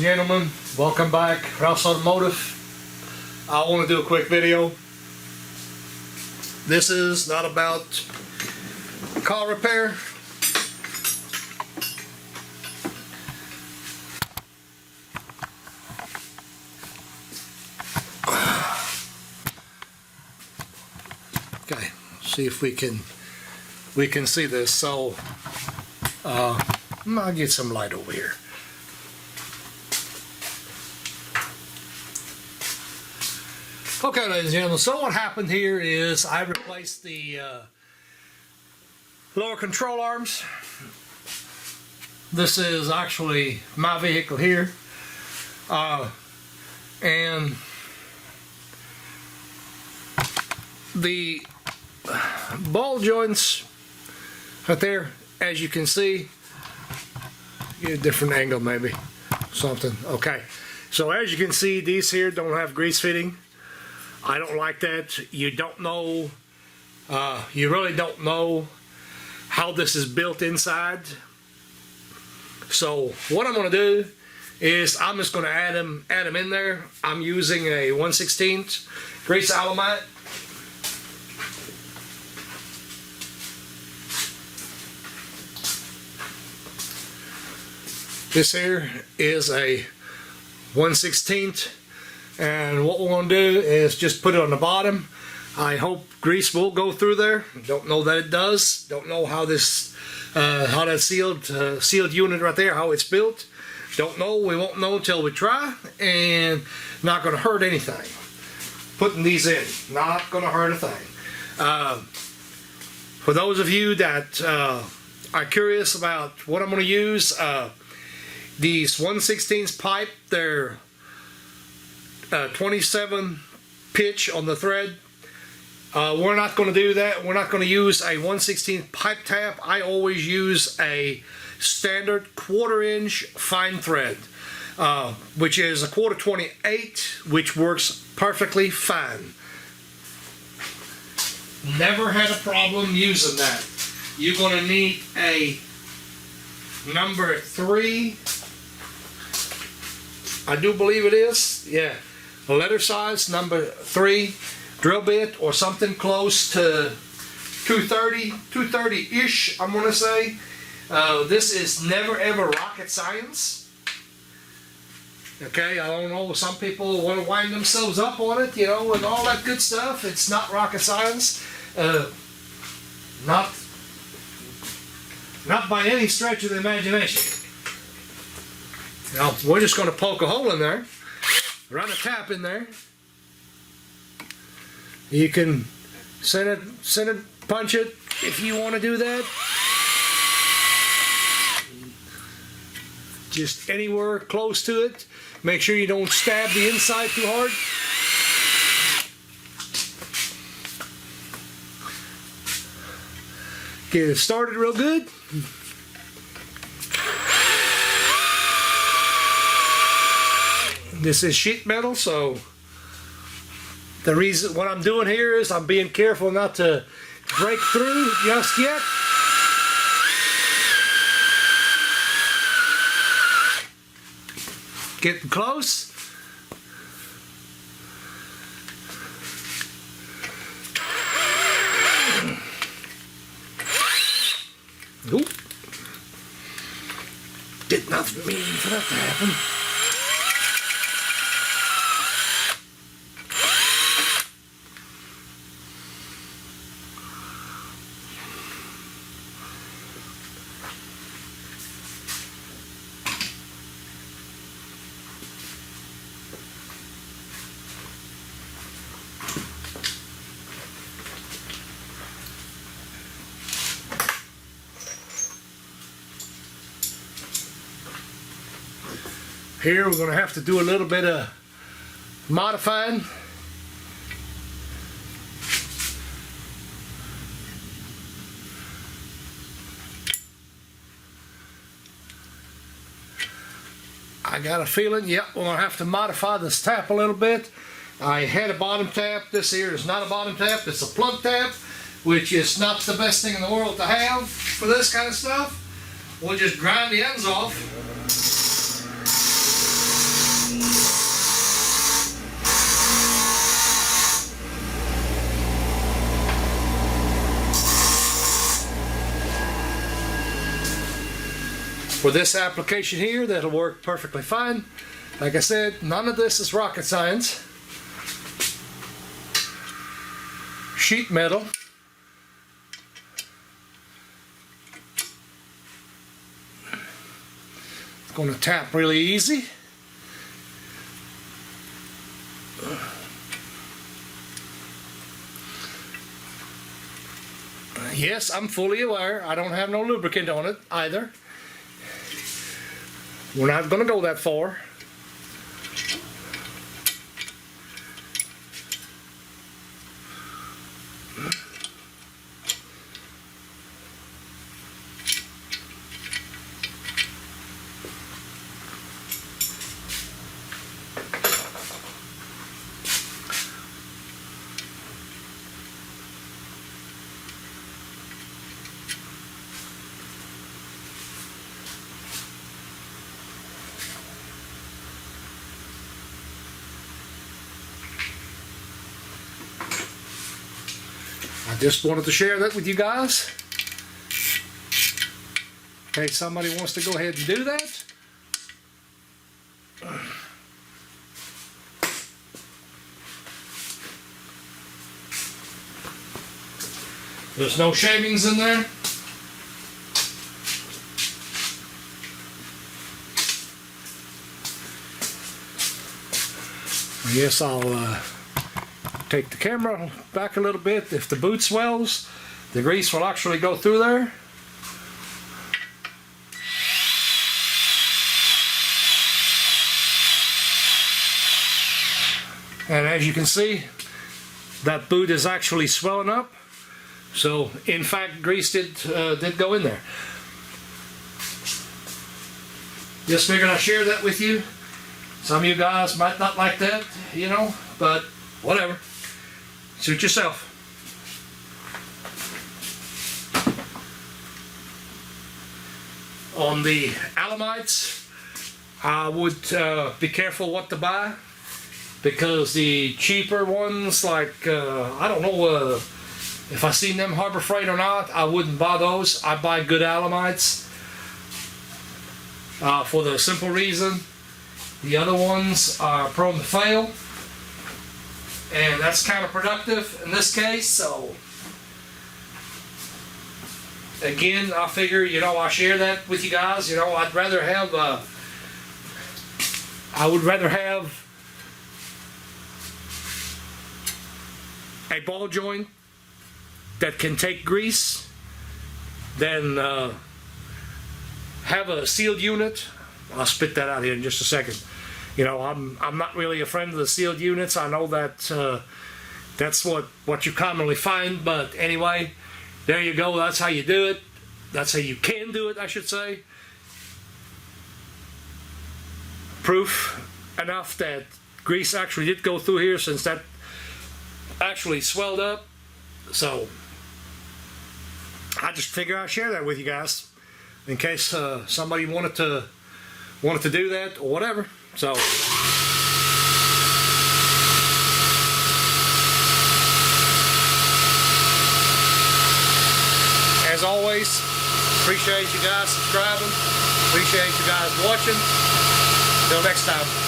gentlemen, welcome back. Ralf's Automotive. I want to do a quick video. This is not about car repair. Okay, see if we can see this. So I'll get some light over here. Okay, ladies and gentlemen, so what happened here is I replaced the lower control arms. This is actually my vehicle here, and the ball joints right there, as you can see, get a different angle maybe, something. Okay, so as you can see, these here don't have grease fitting. I don't like that. You don't know, you really don't know how this is built inside. So what I'm going to do is I'm just going to add them in there. I'm using a 1/16 greaseable mat. This here is a 1/16. And what we're going to do is just put it on the bottom. I hope grease will go through there. Don't know that it does. Don't know how this, how that sealed unit right there, how it's built. Don't know. We won't know until we try. And not going to hurt anything. Putting these in, not going to hurt a thing. For those of you that are curious about what I'm going to use, these 1/16 pipe, they're 27 pitch on the thread. We're not going to do that. We're not going to use a 1/16 pipe tap. I always use a standard 1/4 inch fine thread, which is a 1/4 which works perfectly fine. Never had a problem using that. You're going to need a number 3. I do believe it is. Yeah. Letter size number 3 drill bit, or something close to 230-ish, I'm gonna say. This is never ever rocket science. Okay, I don't know, some people want to wind themselves up on it, you know, and all that good stuff. It's not rocket science. Not by any stretch of the imagination. You know, we're just going to poke a hole in there. Run a tap in there. You can send it, punch it if you want to do that. Just anywhere close to it. Make sure you don't stab the inside too hard. Get it started real good. This is sheet metal, so the reason what I'm doing here is I'm being careful not to break through just yet. Getting close. Nope. Did not mean for that to happen. Here we're going to have to do a little bit of modifying. I got a feeling, yep, we're going to have to modify this tap a little bit. I had a bottom tap. This here is not a bottom tap, it's a plug tap, which is not the best thing in the world to have for this kind of stuff. We'll just grind the ends off. For this application here, that'll work perfectly fine. Like I said, none of this is rocket science. Sheet metal. It's going to tap really easy. Yes, I'm fully aware I don't have no lubricant on it either. We're not going to go that far. I just wanted to share that with you guys. In case somebody wants to go ahead and do that. There's no shavings in there. I guess I'll take the camera back a little bit. If the boot swells, the grease will actually go through there. And as you can see, that boot is actually swelling up. So in fact, grease did go in there. Just figured I'd share that with you. Some of you guys might not like that, you know, but whatever. Suit yourself. On the alamites, I would be careful what to buy, because the cheaper ones, like I don't know if I seen them Harbor Freight or not, I wouldn't buy those. I buy good alamites for the simple reason the other ones are prone to fail, and that's counterproductive in this case. So again, I figure, you know, I share that with you guys. You know, I'd rather have I would rather have a ball joint that can take grease than have a sealed unit. I'll spit that out here in just a second. You know, I'm not really a friend of the sealed units. I know that that's what you commonly find, but anyway, there you go. That's how you do it. That's how you can do it, I should say. Proof enough that grease actually did go through here, since that actually swelled up. So I just figure I'd share that with you guys in case somebody wanted to do that or whatever. So as always, appreciate you guys subscribing, appreciate you guys watching. Until next time.